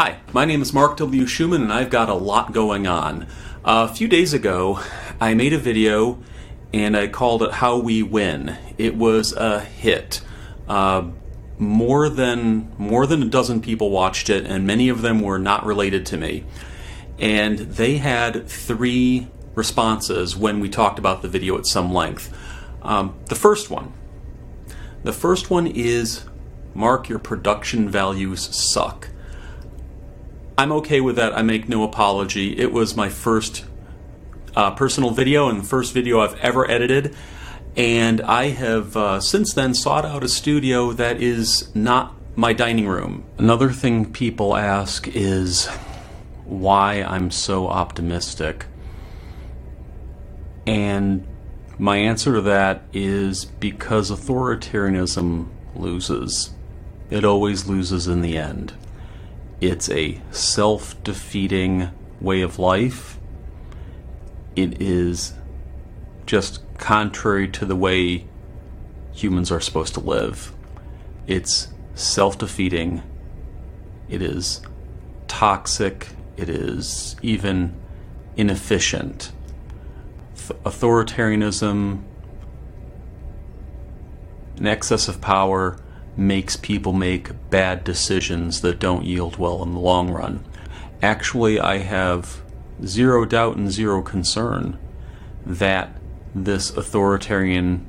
Hi, my name is Mark W. Schumann and I've got a lot going on. A few days ago I made a video and I called it How We Win. It was a hit. More than a dozen people watched it, and many of them were not related to me. And they had three responses when we talked about the video at some length. The first one is, Mark, your production values suck. I'm okay with that. I make no apology. It was my first personal video and the first video I've ever edited, and I have since then sought out a studio that is not my dining room. Another thing people ask is why I'm so optimistic, and my answer to that is because authoritarianism loses. It always loses in the end. It's a self-defeating way of life. It is just contrary to the way humans are supposed to live. It's self-defeating. It is toxic. It is even inefficient. Authoritarianism, an excess of power, makes people make bad decisions that don't yield well in the long run. Actually, I have zero doubt and zero concern that this authoritarian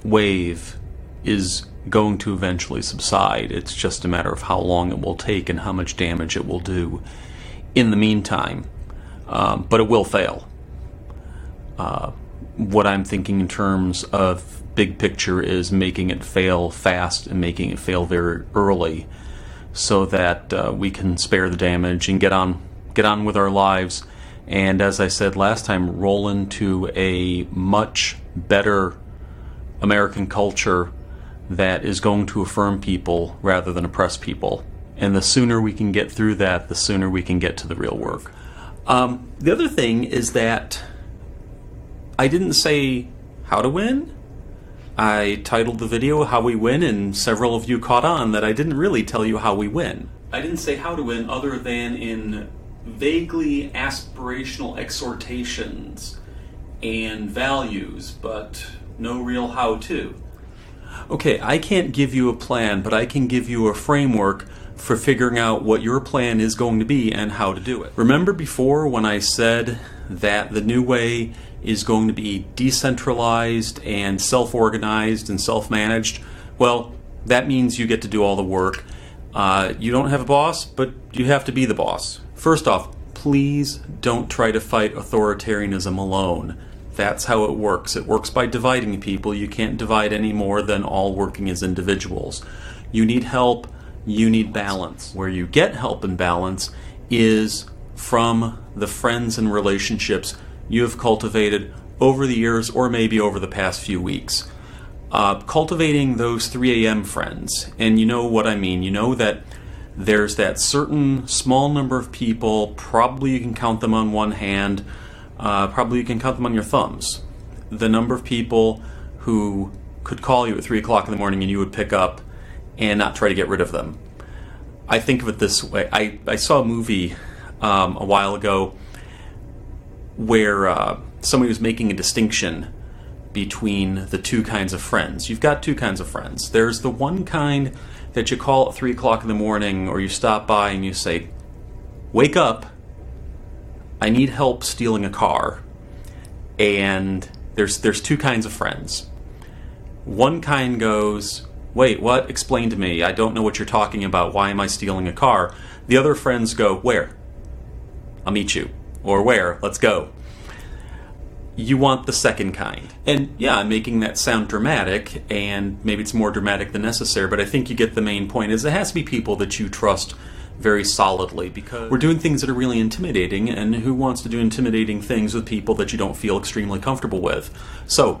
wave is going to eventually subside. It's just a matter of how long it will take and how much damage it will do in the meantime. But it will fail. What I'm thinking in terms of big picture is making it fail fast and making it fail very early, so that we can spare the damage and get on with our lives, and as I said last time, roll into a much better American culture that is going to affirm people rather than oppress people. And the sooner we can get through that, the sooner we can get to the real work. The other thing is that I didn't say how to win. I titled the video How We Win, and several of you caught on that I didn't really tell you how we win. I didn't say how to win other than in vaguely aspirational exhortations and values, but no real how-to. Okay, I can't give you a plan, but I can give you a framework for figuring out what your plan is going to be and how to do it. Remember before when I said that the new way is going to be decentralized and self-organized and self-managed? Well, that means you get to do all the work. You don't have a boss, but you have to be the boss. First off, please don't try to fight authoritarianism alone. That's how it works. It works by dividing people. You can't divide any more than all working as individuals. You need help. You need balance. Where you get help and balance is from the friends and relationships you have cultivated over the years, or maybe over the past few weeks. Cultivating those 3 a.m. friends, and you know what I mean. You know that there's that certain small number of people, probably you can count them on one hand, probably you can count them on your thumbs. The number of people who could call you at 3 o'clock in the morning and you would pick up and not try to get rid of them. I think of it this way. I saw a movie a while ago where somebody was making a distinction between the two kinds of friends. You've got two kinds of friends. There's the one kind that you call at 3 o'clock in the morning, or you stop by and you say, "Wake up, I need help stealing a car." And there's two kinds of friends. One kind goes, "Wait, what? Explain to me. I don't know what you're talking about. Why am I stealing a car?" The other friends go, "Where? I'll meet you." Or "Where? Let's go." You want the second kind. And yeah, I'm making that sound dramatic, and maybe it's more dramatic than necessary, but I think you get the main point. Is it has to be people that you trust very solidly, because we're doing things that are really intimidating, and who wants to do intimidating things with people that you don't feel extremely comfortable with? So,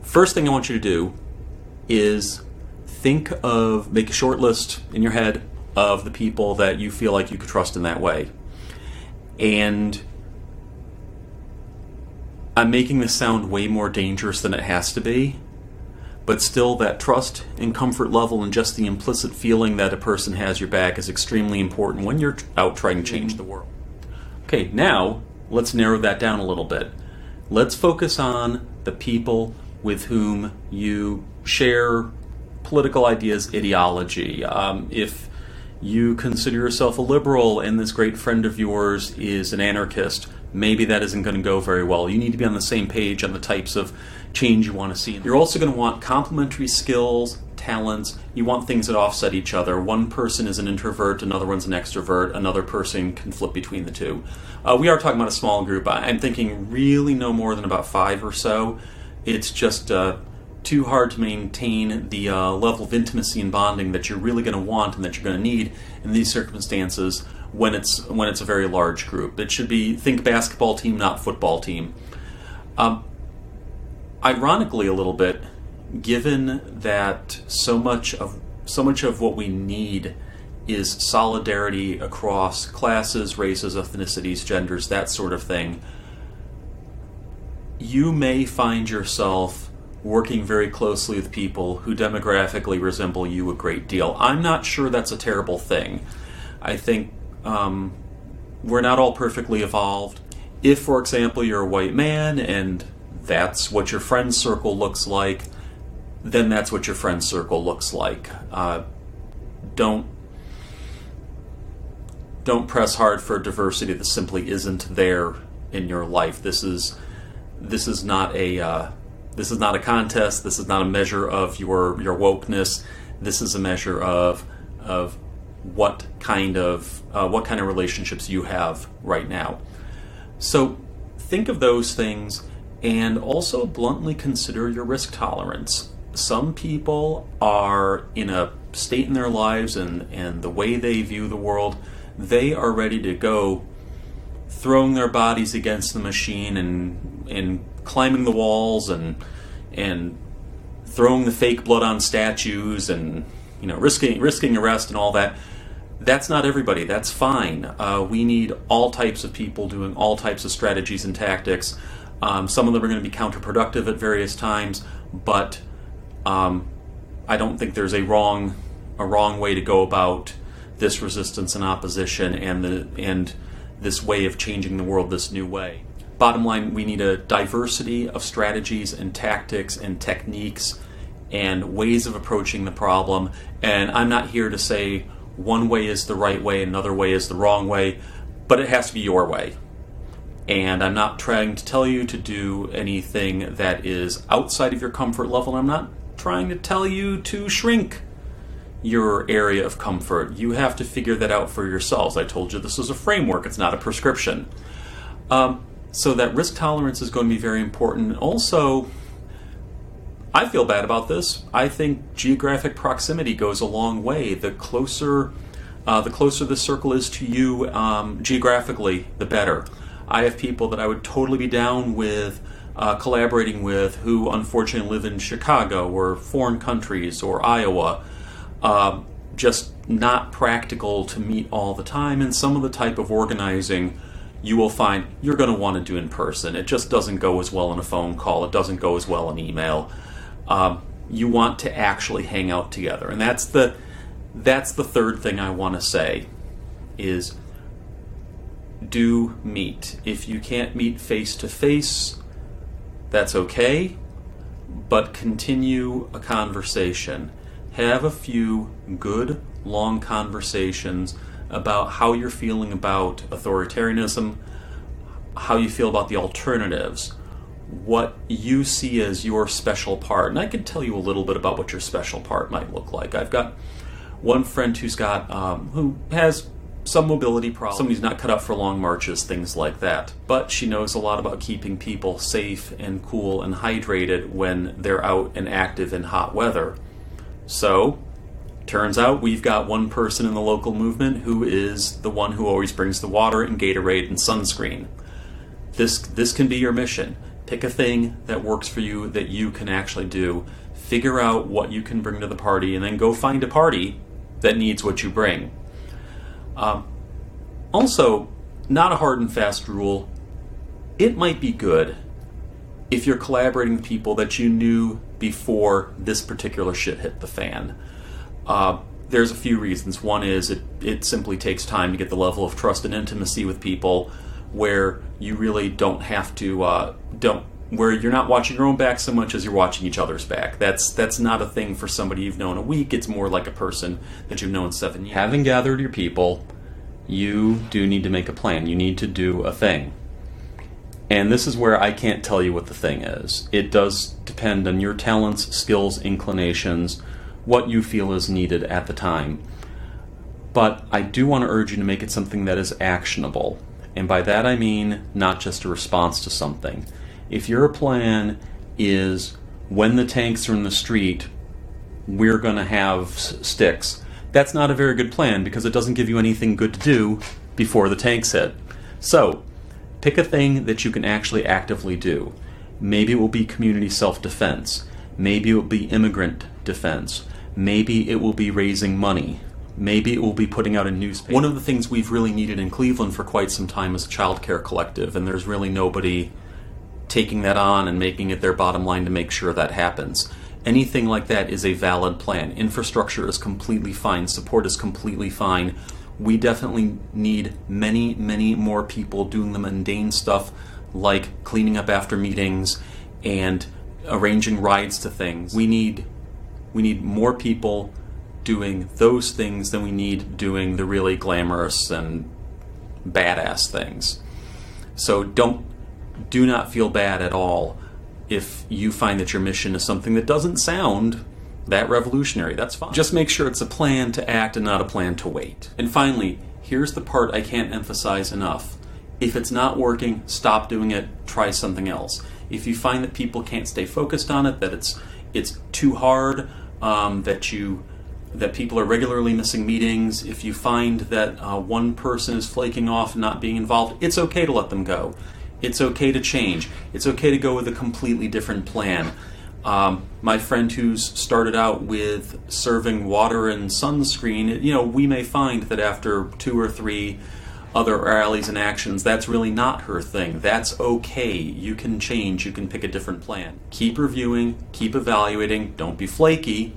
first thing I want you to do is make a short list in your head of the people that you feel like you could trust in that way. And I'm making this sound way more dangerous than it has to be, But still, that trust and comfort level and just the implicit feeling that a person has your back is extremely important when you're out trying to change the world. Okay, now let's narrow that down a little bit. Let's focus on the people with whom you share political ideas, ideology. If you consider yourself a liberal and this great friend of yours is an anarchist, maybe that isn't going to go very well. You need to be on the same page on the types of change you want to see. You're also going to want complementary skills, talents. You want things that offset each other. One person is an introvert, another one's an extrovert, another person can flip between the two. We are talking about a small group. I'm thinking really no more than about 5 or so. It's just too hard to maintain the level of intimacy and bonding that you're really going to want and that you're going to need in these circumstances when it's a very large group. It should be, think basketball team, not football team. Ironically, a little bit, given that so much of what we need is solidarity across classes, races, ethnicities, genders, that sort of thing, you may find yourself working very closely with people who demographically resemble you a great deal. I'm not sure that's a terrible thing. I think we're not all perfectly evolved. If, for example, you're a white man and that's what your friend circle looks like, then that's what your friend circle looks like. Don't press hard for diversity that simply isn't there in your life. This is not a contest. This is not a measure of your wokeness. This is a measure of what kind of relationships you have right now. So think of those things and also bluntly consider your risk tolerance. Some people are in a state in their lives and the way they view the world, they are ready to go throwing their bodies against the machine and climbing the walls and throwing the fake blood on statues and risking arrest and all that. That's not everybody. That's fine. We need all types of people doing all types of strategies and tactics. Some of them are going to be counterproductive at various times, but I don't think there's a wrong way to go about this resistance and opposition and this way of changing the world this new way. Bottom line, we need a diversity of strategies and tactics and techniques and ways of approaching the problem. And I'm not here to say one way is the right way, another way is the wrong way, but it has to be your way. And I'm not trying to tell you to do anything that is outside of your comfort level. I'm not trying to tell you to shrink your area of comfort. You have to figure that out for yourselves. I told you this is a framework, it's not a prescription. So that risk tolerance is going to be very important. Also, I feel bad about this. I think geographic proximity goes a long way. The closer the circle is to you geographically, the better. I have people that I would totally be down with collaborating with who unfortunately live in Chicago or foreign countries or Iowa. Just not practical to meet all the time, and some of the type of organizing you will find you're going to want to do in person. It just doesn't go as well in a phone call. It doesn't go as well in email. You want to actually hang out together, and that's the third thing I want to say is do meet. If you can't meet face to face, that's okay, but continue a conversation. Have a few good, long conversations about how you're feeling about authoritarianism, how you feel about the alternatives, what you see as your special part. And I can tell you a little bit about what your special part might look like. I've got one friend who has some mobility problems. Somebody's not cut out for long marches, things like that. But she knows a lot about keeping people safe and cool and hydrated when they're out and active in hot weather. So, turns out we've got one person in the local movement who is the one who always brings the water and Gatorade and sunscreen. This can be your mission. Pick a thing that works for you that you can actually do. Figure out what you can bring to the party and then go find a party that needs what you bring. Also, not a hard and fast rule. It might be good if you're collaborating with people that you knew before this particular shit hit the fan? There's a few reasons. One is it simply takes time to get the level of trust and intimacy with people where you really don't have to, where you're not watching your own back so much as you're watching each other's back. That's not a thing for somebody you've known a week. It's more like a person that you've known 7 years. Having gathered your people, you do need to make a plan. You need to do a thing. And this is where I can't tell you what the thing is. It does depend on your talents, skills, inclinations, what you feel is needed at the time. But I do want to urge you to make it something that is actionable. And by that I mean not just a response to something. If your plan is, when the tanks are in the street, we're going to have sticks, that's not a very good plan because it doesn't give you anything good to do before the tanks hit. So, pick a thing that you can actually actively do. Maybe it will be community self-defense. Maybe it will be immigrant defense. Maybe it will be raising money. Maybe it will be putting out a newspaper. One of the things we've really needed in Cleveland for quite some time is a child care collective, and there's really nobody taking that on and making it their bottom line to make sure that happens. Anything like that is a valid plan. Infrastructure is completely fine. Support is completely fine. We definitely need many, many more people doing the mundane stuff like cleaning up after meetings and arranging rides to things. We need more people doing those things than we need doing the really glamorous and badass things. So do not feel bad at all if you find that your mission is something that doesn't sound that revolutionary. That's fine. Just make sure it's a plan to act and not a plan to wait. And finally, here's the part I can't emphasize enough. If it's not working, stop doing it, try something else. If you find that people can't stay focused on it, that it's too hard, that people are regularly missing meetings, if you find that one person is flaking off and not being involved, it's okay to let them go. It's okay to change. It's okay to go with a completely different plan. My friend who's started out with serving water and sunscreen, we may find that after 2 or 3 other rallies and actions, that's really not her thing. That's okay. You can change. You can pick a different plan. Keep reviewing. Keep evaluating. Don't be flaky.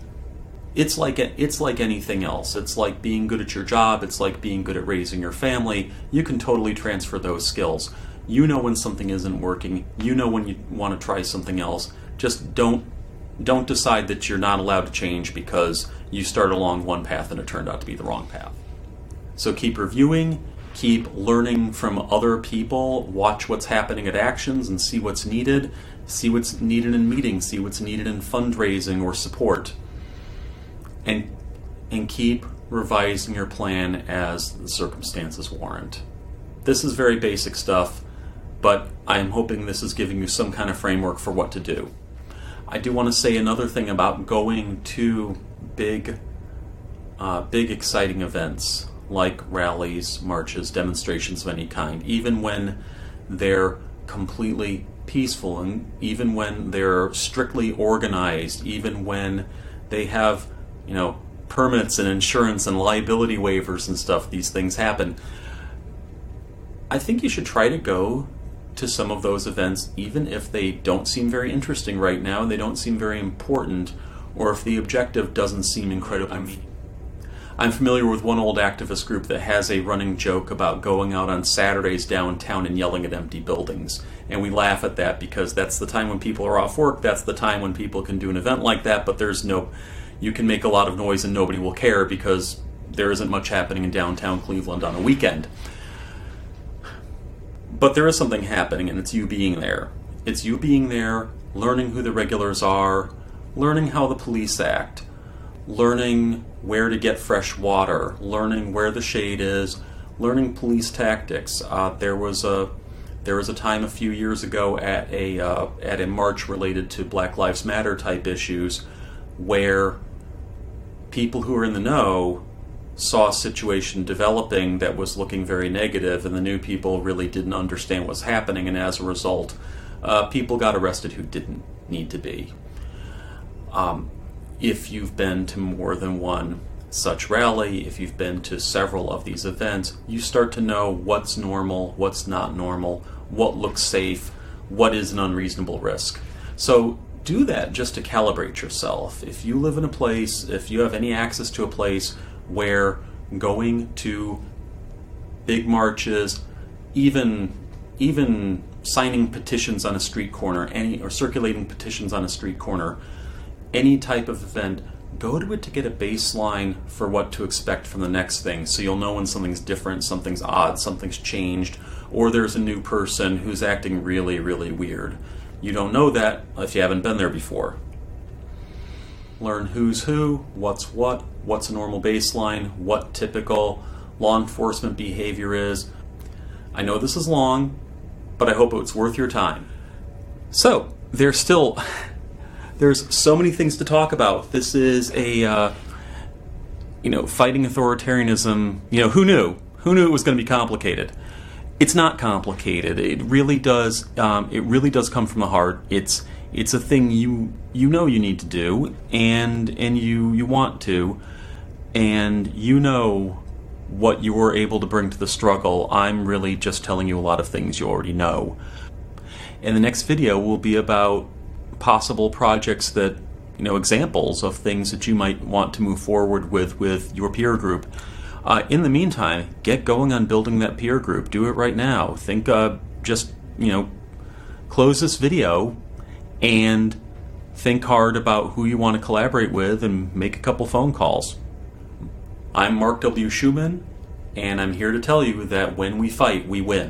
It's like anything else. It's like being good at your job. It's like being good at raising your family. You can totally transfer those skills. You know when something isn't working. You know when you want to try something else. Just don't decide that you're not allowed to change because you started along one path and it turned out to be the wrong path. So keep reviewing, keep learning from other people, watch what's happening at actions and see what's needed in meetings, see what's needed in fundraising or support. And keep revising your plan as the circumstances warrant. This is very basic stuff, but I'm hoping this is giving you some kind of framework for what to do. I do want to say another thing about going to big exciting events like rallies, marches, demonstrations of any kind, even when they're completely peaceful and even when they're strictly organized, even when they have, permits and insurance and liability waivers and stuff, these things happen. I think you should try to go to some of those events, even if they don't seem very interesting right now and they don't seem very important, or if the objective doesn't seem incredibly meaningful. I'm familiar with one old activist group that has a running joke about going out on Saturdays downtown and yelling at empty buildings. And we laugh at that because that's the time when people are off work, that's the time when people can do an event like that, but you can make a lot of noise and nobody will care because there isn't much happening in downtown Cleveland on a weekend. But there is something happening, and it's you being there. It's you being there, learning who the regulars are, learning how the police act, learning where to get fresh water, learning where the shade is, learning police tactics. There was a time a few years ago at a march related to Black Lives Matter type issues where people who were in the know saw a situation developing that was looking very negative, and the new people really didn't understand what's happening, and as a result, people got arrested who didn't need to be. If you've been to more than one such rally, if you've been to several of these events, you start to know what's normal, what's not normal, what looks safe, what is an unreasonable risk. So do that just to calibrate yourself. If you live in a place, if you have any access to a place where going to big marches, even signing petitions on a street corner, or circulating petitions on a street corner, any type of event, go to it to get a baseline for what to expect from the next thing, so you'll know when something's different, something's odd, something's changed, or there's a new person who's acting really, really weird. You don't know that if you haven't been there before. Learn who's who, what's a normal baseline, what typical law enforcement behavior is. I know this is long, but I hope it's worth your time. So, there's so many things to talk about. This is a, fighting authoritarianism. Who knew? Who knew it was going to be complicated? It's not complicated. It really does come from the heart. It's a thing you know you need to do, and you want to, and you know what you were able to bring to the struggle. I'm really just telling you a lot of things you already know. And the next video will be about possible projects that, examples of things that you might want to move forward with your peer group. In the meantime, get going on building that peer group. Do it right now. Think, close this video and think hard about who you want to collaborate with and make a couple phone calls. I'm Mark W. Schumann, and I'm here to tell you that when we fight, we win.